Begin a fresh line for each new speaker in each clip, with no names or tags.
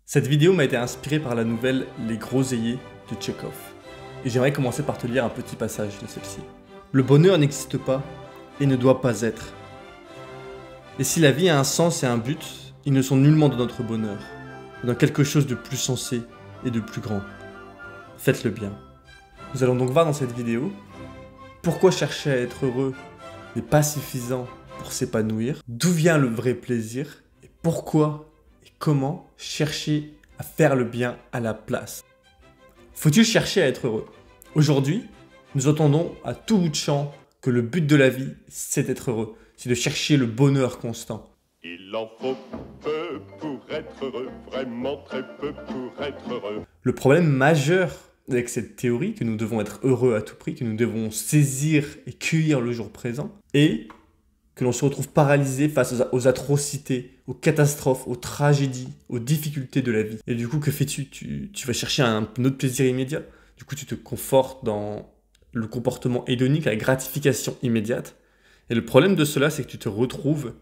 Cette vidéo m'a été inspirée par la nouvelle Les Groseilliers de Tchekhov. Et j'aimerais commencer par te lire un petit passage de celle-ci. Le bonheur n'existe pas et ne doit pas être. Et si la vie a un sens et un but, ils ne sont nullement dans notre bonheur, mais dans quelque chose de plus sensé et de plus grand. Faites le bien. Nous allons donc voir dans cette vidéo pourquoi chercher à être heureux n'est pas suffisant pour s'épanouir, d'où vient le vrai plaisir et pourquoi et comment chercher à faire le bien à la place. Faut-il chercher à être heureux? Aujourd'hui, nous entendons à tout bout de champ que le but de la vie, c'est d'être heureux, c'est de chercher le bonheur constant.
Il en faut peu pour être heureux, vraiment très peu pour être heureux.
Le problème majeur avec cette théorie, que nous devons être heureux à tout prix, que nous devons saisir et cueillir le jour présent, est que l'on se retrouve paralysé face aux atrocités, aux catastrophes, aux tragédies, aux difficultés de la vie. Et du coup, que fais-tu? Tu vas chercher un autre plaisir immédiat. Du coup, tu te confortes dans le comportement hédonique, la gratification immédiate. Et le problème de cela, c'est que tu te retrouves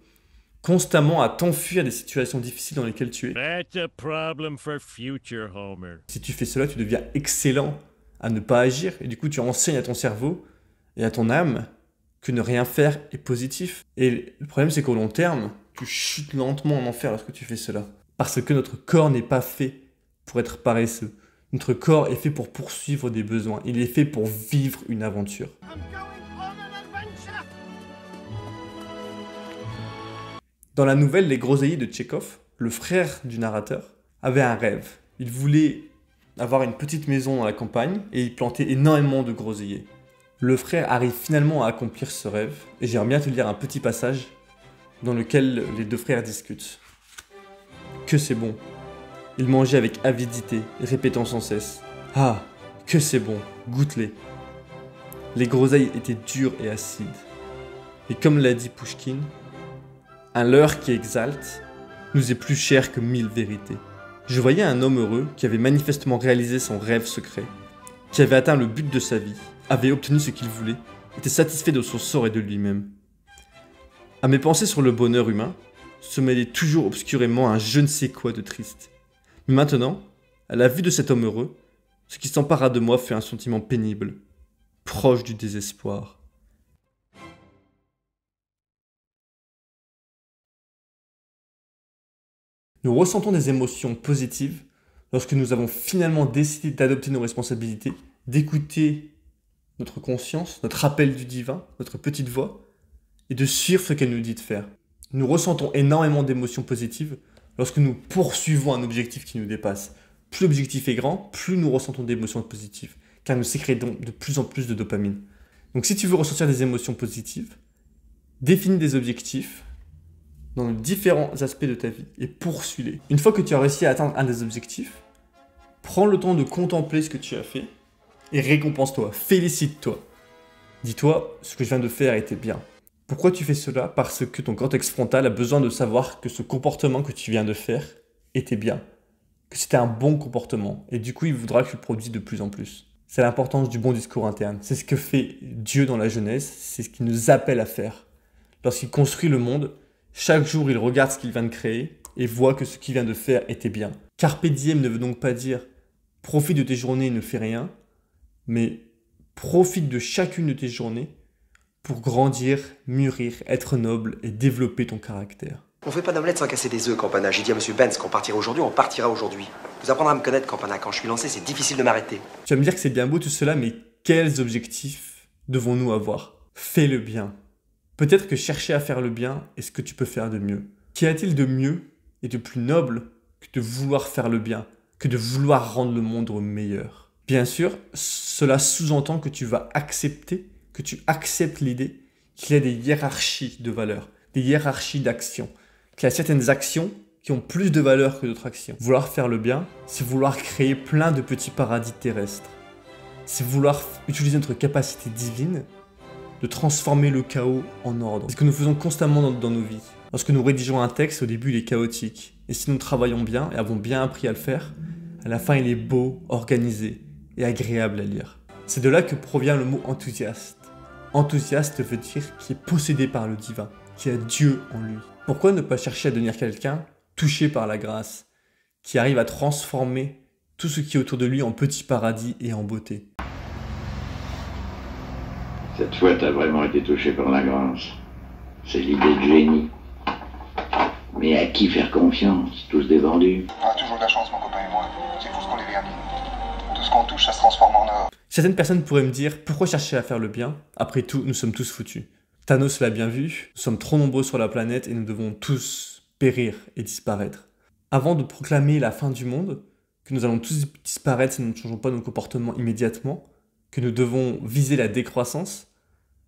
constamment à t'enfuir des situations difficiles dans lesquelles tu es.
That's a problem for future Homer.
Si tu fais cela, tu deviens excellent à ne pas agir. Et du coup, tu enseignes à ton cerveau et à ton âme que ne rien faire est positif. Et le problème, c'est qu'au long terme, tu chutes lentement en enfer lorsque tu fais cela. Parce que notre corps n'est pas fait pour être paresseux. Notre corps est fait pour poursuivre des besoins. Il est fait pour vivre une aventure. Dans la nouvelle Les Groseilliers de Tchekhov, le frère du narrateur avait un rêve. Il voulait avoir une petite maison dans la campagne et il plantait énormément de groseilliers. Le frère arrive finalement à accomplir ce rêve et j'aimerais bien te lire un petit passage dans lequel les deux frères discutent. Que c'est bon. Il mangeait avec avidité, répétant sans cesse. Ah, que c'est bon, goûte-les. Les groseilles étaient dures et acides. Et comme l'a dit Pouchkine, un leurre qui exalte nous est plus cher que 1000 vérités. Je voyais un homme heureux qui avait manifestement réalisé son rêve secret, qui avait atteint le but de sa vie, avait obtenu ce qu'il voulait, était satisfait de son sort et de lui-même. À mes pensées sur le bonheur humain, se mêlait toujours obscurément un je ne sais quoi de triste. Mais maintenant, à la vue de cet homme heureux, ce qui s'empara de moi fut un sentiment pénible, proche du désespoir. Nous ressentons des émotions positives lorsque nous avons finalement décidé d'adopter nos responsabilités, d'écouter notre conscience, notre appel du divin, notre petite voix, et de suivre ce qu'elle nous dit de faire. Nous ressentons énormément d'émotions positives lorsque nous poursuivons un objectif qui nous dépasse. Plus l'objectif est grand, plus nous ressentons d'émotions positives, car nous sécrétons de plus en plus de dopamine. Donc si tu veux ressentir des émotions positives, définis des objectifs dans les différents aspects de ta vie et poursuis-les. Une fois que tu as réussi à atteindre un des objectifs, prends le temps de contempler ce que tu as fait et récompense-toi, félicite-toi. Dis-toi, ce que je viens de faire était bien. Pourquoi tu fais cela? Parce que ton cortex frontal a besoin de savoir que ce comportement que tu viens de faire était bien, que c'était un bon comportement et du coup il voudra que tu le produises de plus en plus. C'est l'importance du bon discours interne. C'est ce que fait Dieu dans la Genèse, c'est ce qu'il nous appelle à faire. Lorsqu'il construit le monde, chaque jour, il regarde ce qu'il vient de créer et voit que ce qu'il vient de faire était bien. Carpe diem ne veut donc pas dire profite de tes journées et ne fais rien, mais profite de chacune de tes journées pour grandir, mûrir, être noble et développer ton caractère.
On fait pas d'omelette sans casser des œufs, Campana. J'ai dit à Monsieur Benz qu'on partirait aujourd'hui, on partira aujourd'hui. Vous apprendrez à me connaître, Campana. Quand je suis lancé, c'est difficile de m'arrêter.
Tu vas me dire que c'est bien beau tout cela, mais quels objectifs devons-nous avoir? Fais le bien. Peut-être que chercher à faire le bien est ce que tu peux faire de mieux. Qu'y a-t-il de mieux et de plus noble que de vouloir faire le bien, que de vouloir rendre le monde meilleur? Bien sûr, cela sous-entend que tu vas accepter, que tu acceptes l'idée qu'il y a des hiérarchies de valeurs, des hiérarchies d'actions, qu'il y a certaines actions qui ont plus de valeur que d'autres actions. Vouloir faire le bien, c'est vouloir créer plein de petits paradis terrestres. C'est vouloir utiliser notre capacité divine de transformer le chaos en ordre. C'est ce que nous faisons constamment dans nos vies. Lorsque nous rédigeons un texte, au début il est chaotique. Et si nous travaillons bien et avons bien appris à le faire, à la fin il est beau, organisé et agréable à lire. C'est de là que provient le mot enthousiaste. Enthousiaste veut dire qui est possédé par le divin, qui a Dieu en lui. Pourquoi ne pas chercher à devenir quelqu'un touché par la grâce, qui arrive à transformer tout ce qui est autour de lui en petit paradis et en beauté.
Cette fois, t'as vraiment été touché par la grâce. C'est l'idée de génie. Mais à qui faire confiance? Tous des vendus.
On a toujours de la chance, mon copain et moi. C'est fou ce qu'on est bien. Tout ce qu'on touche, ça se transforme en or.
Certaines personnes pourraient me dire, pourquoi chercher à faire le bien? Après tout, nous sommes tous foutus. Thanos l'a bien vu, nous sommes trop nombreux sur la planète et nous devons tous périr et disparaître. Avant de proclamer la fin du monde, que nous allons tous disparaître si nous ne changeons pas nos comportements immédiatement, que nous devons viser la décroissance,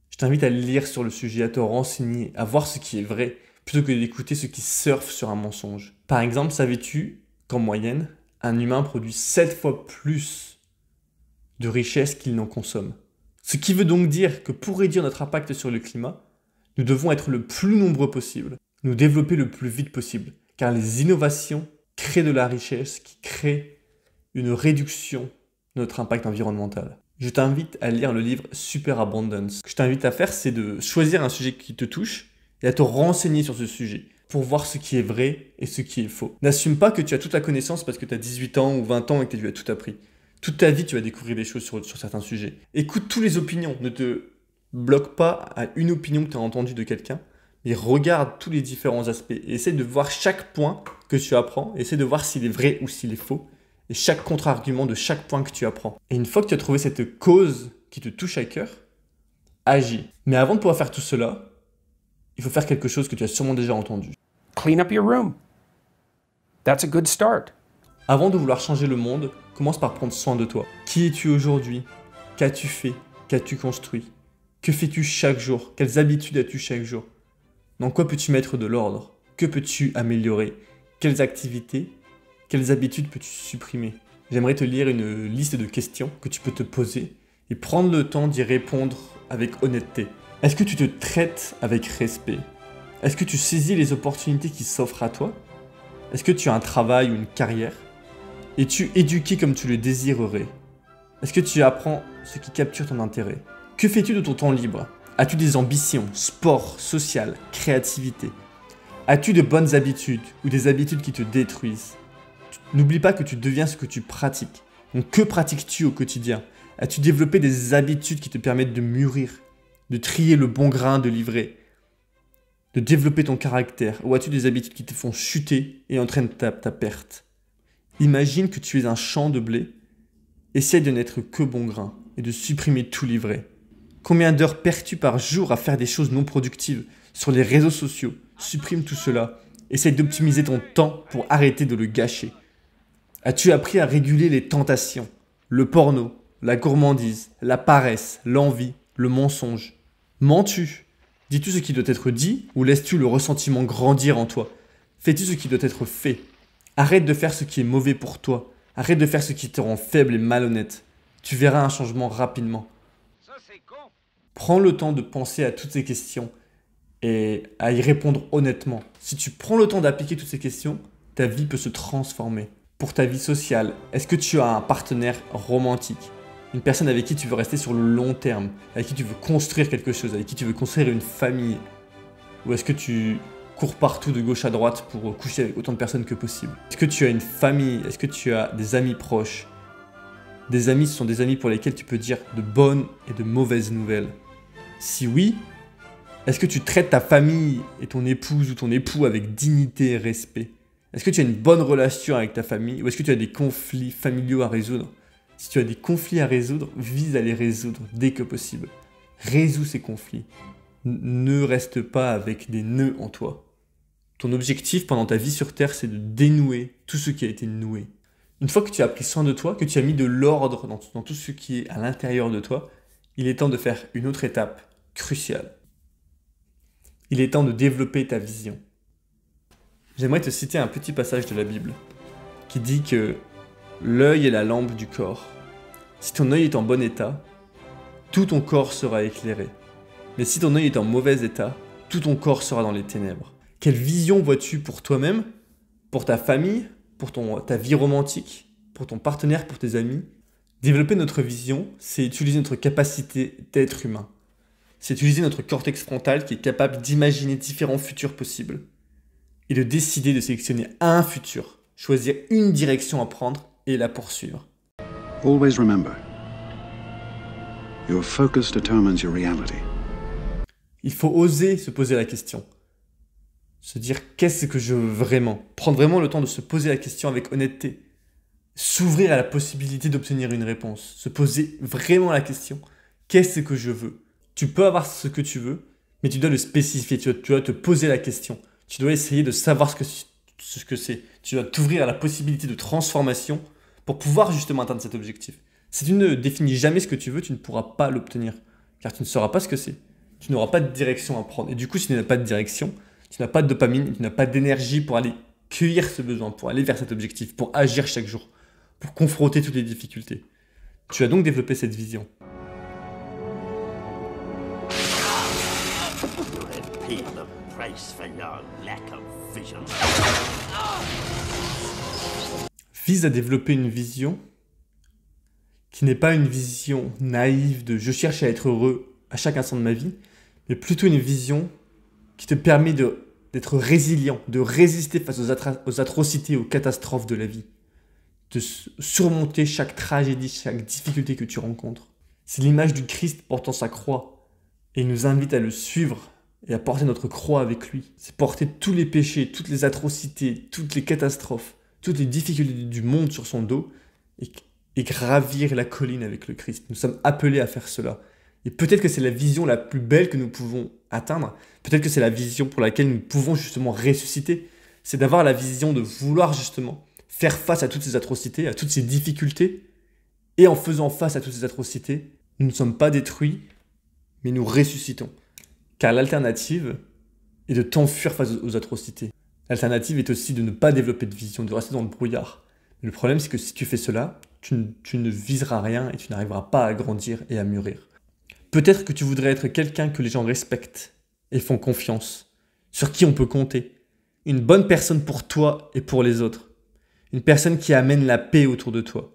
je t'invite à lire sur le sujet, à te renseigner, à voir ce qui est vrai, plutôt que d'écouter ceux qui surfent sur un mensonge. Par exemple, savais-tu qu'en moyenne, un humain produit 7 fois plus de richesse qu'il n'en consomme? Ce qui veut donc dire que pour réduire notre impact sur le climat, nous devons être le plus nombreux possible, nous développer le plus vite possible, car les innovations créent de la richesse qui crée une réduction de notre impact environnemental. Je t'invite à lire le livre Super Abundance. Ce que je t'invite à faire, c'est de choisir un sujet qui te touche et à te renseigner sur ce sujet pour voir ce qui est vrai et ce qui est faux. N'assume pas que tu as toute la connaissance parce que tu as 18 ans ou 20 ans et que tu as tout appris. Toute ta vie, tu vas découvrir des choses sur certains sujets. Écoute toutes les opinions. Ne te bloque pas à une opinion que tu as entendue de quelqu'un, mais regarde tous les différents aspects et essaie de voir chaque point que tu apprends. Essaie de voir s'il est vrai ou s'il est faux. Et chaque contre-argument de chaque point que tu apprends. Et une fois que tu as trouvé cette cause qui te touche à cœur, agis. Mais avant de pouvoir faire tout cela, il faut faire quelque chose que tu as sûrement déjà entendu.
Clean up your room. That's a good start.
Avant de vouloir changer le monde, commence par prendre soin de toi. Qui es-tu aujourd'hui? Qu'as-tu fait? Qu'as-tu construit? Que fais-tu chaque jour? Quelles habitudes as-tu chaque jour? Dans quoi peux-tu mettre de l'ordre? Que peux-tu améliorer? Quelles activités? Quelles habitudes peux-tu supprimer? J'aimerais te lire une liste de questions que tu peux te poser et prendre le temps d'y répondre avec honnêteté. Est-ce que tu te traites avec respect? Est-ce que tu saisis les opportunités qui s'offrent à toi? Est-ce que tu as un travail ou une carrière? Es-tu éduqué comme tu le désirerais? Est-ce que tu apprends ce qui capture ton intérêt? Que fais-tu de ton temps libre? As-tu des ambitions, sport, social, créativité? As-tu de bonnes habitudes ou des habitudes qui te détruisent? N'oublie pas que tu deviens ce que tu pratiques. Donc que pratiques-tu au quotidien? As-tu développé des habitudes qui te permettent de mûrir, de trier le bon grain de livret, de développer ton caractère? Ou as-tu des habitudes qui te font chuter et entraînent ta perte? Imagine que tu es un champ de blé. Essaye de n'être que bon grain et de supprimer tout livret. Combien d'heures perds-tu par jour à faire des choses non productives sur les réseaux sociaux? Supprime tout cela. Essaye d'optimiser ton temps pour arrêter de le gâcher. As-tu appris à réguler les tentations, le porno, la gourmandise, la paresse, l'envie, le mensonge? Mens-tu? Dis-tu ce qui doit être dit ou laisses-tu le ressentiment grandir en toi? Fais-tu ce qui doit être fait? Arrête de faire ce qui est mauvais pour toi. Arrête de faire ce qui te rend faible et malhonnête. Tu verras un changement rapidement. Prends le temps de penser à toutes ces questions et à y répondre honnêtement. Si tu prends le temps d'appliquer toutes ces questions, ta vie peut se transformer. Pour ta vie sociale, est-ce que tu as un partenaire romantique? Une personne avec qui tu veux rester sur le long terme, avec qui tu veux construire quelque chose, avec qui tu veux construire une famille? Ou est-ce que tu cours partout de gauche à droite pour coucher avec autant de personnes que possible? Est-ce que tu as une famille? Est-ce que tu as des amis proches? Des amis, ce sont des amis pour lesquels tu peux dire de bonnes et de mauvaises nouvelles. Si oui, est-ce que tu traites ta famille et ton épouse ou ton époux avec dignité et respect? Est-ce que tu as une bonne relation avec ta famille ou est-ce que tu as des conflits familiaux à résoudre? Si tu as des conflits à résoudre, vise à les résoudre dès que possible. Résous ces conflits. Ne reste pas avec des nœuds en toi. Ton objectif pendant ta vie sur Terre, c'est de dénouer tout ce qui a été noué. Une fois que tu as pris soin de toi, que tu as mis de l'ordre dans tout ce qui est à l'intérieur de toi, il est temps de faire une autre étape cruciale. Il est temps de développer ta vision. J'aimerais te citer un petit passage de la Bible qui dit que l'œil est la lampe du corps. Si ton œil est en bon état, tout ton corps sera éclairé. Mais si ton œil est en mauvais état, tout ton corps sera dans les ténèbres. Quelle vision vois-tu pour toi-même, pour ta famille, pour ta vie romantique, pour ton partenaire, pour tes amis? Développer notre vision, c'est utiliser notre capacité d'être humain. C'est utiliser notre cortex frontal qui est capable d'imaginer différents futurs possibles et de décider de sélectionner un futur choisir une direction à prendre et la poursuivre.
Always remember, your focus determines your reality.
Il faut oser se poser la question. Se dire qu'est-ce que je veux vraiment. Prendre vraiment le temps de se poser la question avec honnêteté. S'ouvrir à la possibilité d'obtenir une réponse. Se poser vraiment la question. Qu'est-ce que je veux? Tu peux avoir ce que tu veux, mais tu dois le spécifier. Tu dois te poser la question. Tu dois essayer de savoir ce que c'est. Tu dois t'ouvrir à la possibilité de transformation pour pouvoir justement atteindre cet objectif. Si tu ne définis jamais ce que tu veux, tu ne pourras pas l'obtenir. Car tu ne sauras pas ce que c'est. Tu n'auras pas de direction à prendre. Et du coup, si tu n'as pas de direction, tu n'as pas de dopamine, tu n'as pas d'énergie pour aller cueillir ce besoin, pour aller vers cet objectif, pour agir chaque jour, pour confronter toutes les difficultés. Tu as donc développé cette vision. Vise à développer une vision qui n'est pas une vision naïve de « je cherche à être heureux à chaque instant de ma vie », mais plutôt une vision qui te permet d'être résilient, de résister face aux atrocités, aux catastrophes de la vie, de surmonter chaque tragédie, chaque difficulté que tu rencontres. C'est l'image du Christ portant sa croix et il nous invite à le suivre et à porter notre croix avec lui. C'est porter tous les péchés, toutes les atrocités, toutes les catastrophes, toutes les difficultés du monde sur son dos et gravir la colline avec le Christ. Nous sommes appelés à faire cela. Et peut-être que c'est la vision la plus belle que nous pouvons atteindre. Peut-être que c'est la vision pour laquelle nous pouvons justement ressusciter. C'est d'avoir la vision de vouloir justement faire face à toutes ces atrocités, à toutes ces difficultés. Et en faisant face à toutes ces atrocités, nous ne sommes pas détruits, mais nous ressuscitons. Car l'alternative est de t'enfuir face aux atrocités. L'alternative est aussi de ne pas développer de vision, de rester dans le brouillard. Mais le problème, c'est que si tu fais cela, tu ne viseras rien et tu n'arriveras pas à grandir et à mûrir. Peut-être que tu voudrais être quelqu'un que les gens respectent et font confiance, sur qui on peut compter. Une bonne personne pour toi et pour les autres. Une personne qui amène la paix autour de toi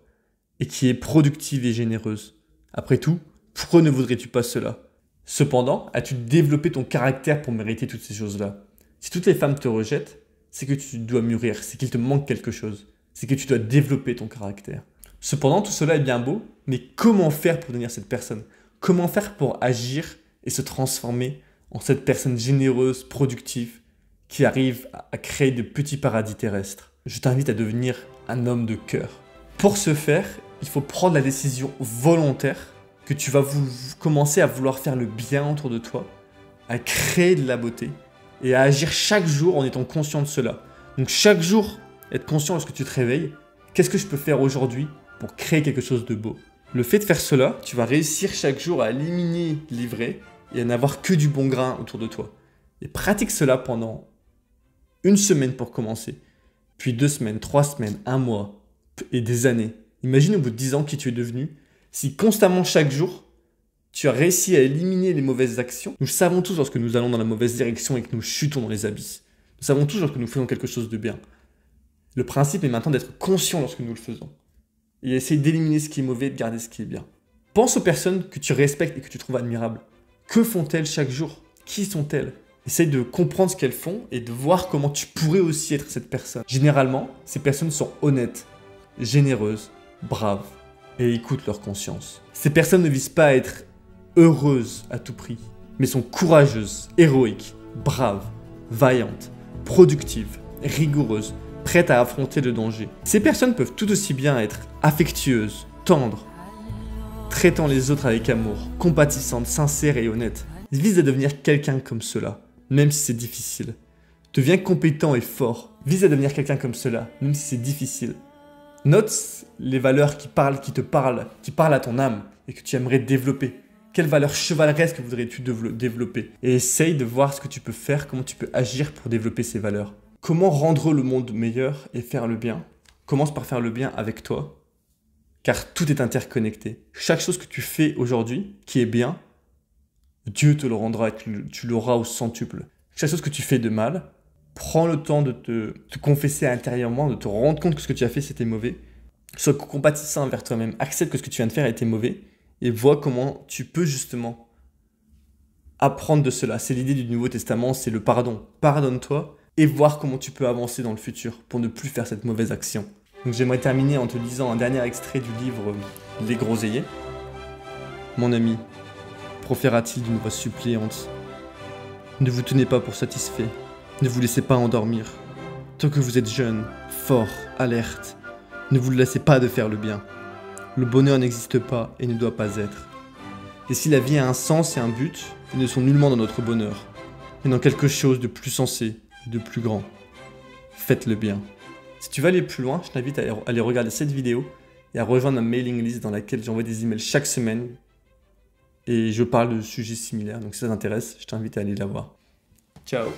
et qui est productive et généreuse. Après tout, pourquoi ne voudrais-tu pas cela? Cependant, as-tu développé ton caractère pour mériter toutes ces choses-là? Si toutes les femmes te rejettent, c'est que tu dois mûrir, c'est qu'il te manque quelque chose. C'est que tu dois développer ton caractère. Cependant, tout cela est bien beau, mais comment faire pour devenir cette personne? Comment faire pour agir et se transformer en cette personne généreuse, productive, qui arrive à créer de petits paradis terrestres? Je t'invite à devenir un homme de cœur. Pour ce faire, il faut prendre la décision volontaire que tu vas commencer à vouloir faire le bien autour de toi, à créer de la beauté et à agir chaque jour en étant conscient de cela. Donc chaque jour, être conscient lorsque tu te réveilles, qu'est-ce que je peux faire aujourd'hui pour créer quelque chose de beau? Le fait de faire cela, tu vas réussir chaque jour à éliminer l'ivraie et à n'avoir que du bon grain autour de toi. Et pratique cela pendant une semaine pour commencer, puis 2 semaines, 3 semaines, 1 mois et des années. Imagine au bout de 10 ans qui tu es devenu, si constamment chaque jour, tu as réussi à éliminer les mauvaises actions. Nous savons tous lorsque nous allons dans la mauvaise direction et que nous chutons dans les abysses. Nous savons tous lorsque nous faisons quelque chose de bien. Le principe est maintenant d'être conscient lorsque nous le faisons. Et essayer d'éliminer ce qui est mauvais et de garder ce qui est bien. Pense aux personnes que tu respectes et que tu trouves admirables. Que font-elles chaque jour? Qui sont-elles? Essaye de comprendre ce qu'elles font et de voir comment tu pourrais aussi être cette personne. Généralement, ces personnes sont honnêtes, généreuses, braves et écoutent leur conscience. Ces personnes ne visent pas à être heureuses à tout prix, mais sont courageuses, héroïques, braves, vaillantes, productives, rigoureuses, prêtes à affronter le danger. Ces personnes peuvent tout aussi bien être affectueuses, tendres, traitant les autres avec amour, compatissantes, sincères et honnêtes. Ils visent à devenir quelqu'un comme cela, même si c'est difficile. Deviens compétent et fort. Vise à devenir quelqu'un comme cela, même si c'est difficile. Note les valeurs qui te parlent, qui parlent à ton âme et que tu aimerais développer. Quelles valeurs chevaleresques voudrais-tu développer? Et essaye de voir ce que tu peux faire, comment tu peux agir pour développer ces valeurs. Comment rendre le monde meilleur et faire le bien? Commence par faire le bien avec toi, car tout est interconnecté. Chaque chose que tu fais aujourd'hui, qui est bien, Dieu te le rendra et tu l'auras au centuple. Chaque chose que tu fais de mal, prends le temps de te confesser intérieurement, de te rendre compte que ce que tu as fait c'était mauvais. Sois compatissant envers toi-même, accepte que ce que tu viens de faire a été mauvais et vois comment tu peux justement apprendre de cela. C'est l'idée du Nouveau Testament, c'est le pardon. Pardonne-toi et voir comment tu peux avancer dans le futur pour ne plus faire cette mauvaise action. Donc j'aimerais terminer en te lisant un dernier extrait du livre Les Groseilliers. Mon ami, proféra-t-il d'une voix suppliante, ne vous tenez pas pour satisfait, ne vous laissez pas endormir. Tant que vous êtes jeune, fort, alerte, ne vous laissez pas de faire le bien. Le bonheur n'existe pas et ne doit pas être. Et si la vie a un sens et un but, ils ne sont nullement dans notre bonheur, mais dans quelque chose de plus sensé, de plus grand. Faites le bien. Si tu veux aller plus loin, je t'invite à aller regarder cette vidéo et à rejoindre ma mailing list dans laquelle j'envoie des emails chaque semaine et je parle de sujets similaires. Donc si ça t'intéresse, je t'invite à aller la voir. Ciao.